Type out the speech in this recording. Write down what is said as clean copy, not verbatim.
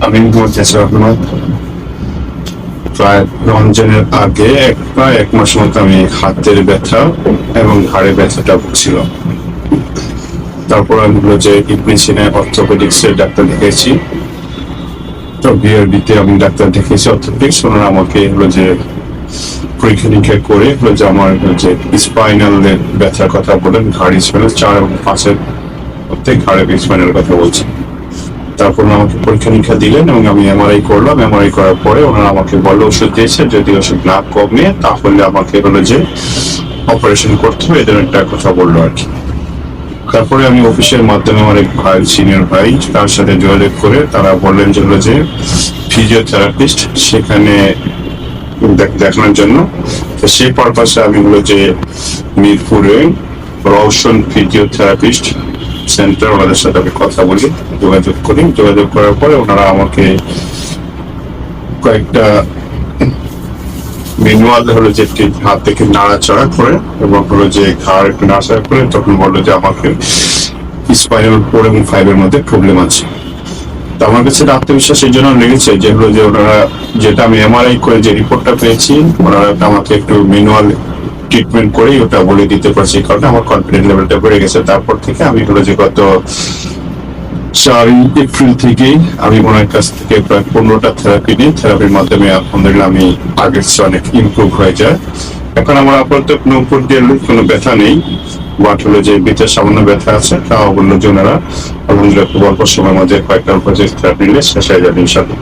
আমি বলতে চাইবো প্রায় রমজানের আগে প্রায় 1 মাস মতো আমি হাতের ব্যথা এবং ঘাড়ে ব্যথাটা ভুগছিল। তারপর আমি হলো যে ইবনে সিনা অর্থোপেডিক্স এর ডাক্তার দেখিয়েছি। তো বিআরবিতে আমি ডাক্তার দেখিয়েছি অর্থোপেডিক্স। ওনারা আমাকে হলো যে পরীক্ষা নিরীক্ষা করে হলো যে আমার যে স্পাইনাল ব্যথার কথা বলেন, ঘাড় স্পাইনাল 4 এবং 5-এর মধ্যে ঘাড়ের স্পাইনাল কথা বলছি। তারপর আমাকে পরীক্ষা নিরীক্ষা দিলেন এবং আমি এমআরআই করলাম। এমআরআই করার পরে ওনারা আমাকে বলল ওষুধ দিয়েছে, যদি ওষুধ না কমে তাহলে আমাকে হলো যে অপারেশন করতে হবে, এদের একটা কথা বললো আর কি। তারপরে আমি অফিসের মাধ্যমে আমার এক ভাই, সিনিয়র ভাই, তার সাথে যোগাযোগ করে তারা বললেন যে হলো যে ফিজিওথেরাপিস্ট সেখানে দেখানোর জন্য। তো সেই পারপাসে আমি হলো যে মিরপুরে রওশন ফিজিওথেরাপিস্ট সেন্টার, ওনাদের সাথে আমি কথা বলি, যোগাযোগ করি। যোগাযোগ করার পরে ওনারা আমাকে কয়েকটা ম্যানুয়াল হলো যে হাত থেকে নাড়াচাড়া করে এবং হলো যে ঘাড় একটু নাড়াচাড়া করে তখন বললো যে আমাকে স্পাইনাল 4 এবং 5-এর মধ্যে প্রবলেম আছে। তো আমার কাছে আত্মবিশ্বাস এই জন্য লেগেছে যে হলো যে ওনারা যেটা আমি এমআরআই করে যে রিপোর্টটা পেয়েছি, ওনারা আমাকে একটু ম্যানুয়াল ট্রিটমেন্ট করেই ওটা বলে দিতে পারছি, কারণ আমার কনফিডেন্স লেভেলটা বেড়ে গেছে। তারপর থেকে আমি হলো যে গত 4 এপ্রিল থেকেই আমি ওনার কাছ থেকে প্রায় 15টা থেরাপি নিই। থেরাপির মাধ্যমে আলহামদুলিল্লাহ আমি আগের চেয়ে অনেক ইমপ্রুভ হয়ে যায়। এখন আমার আপাতত কোনো উপর দিয়ে কোনো ব্যথা নেই, বাট হলো যে ভিতরে সামান্য ব্যথা আছে। তাও বললো যে ওনারা আলহামদুলিল্লাহ খুব অল্প সময়ের মধ্যে কয়েকটা থেরাপি নিলে শেষ হয়ে যাবে ইনশাআল্লাহ।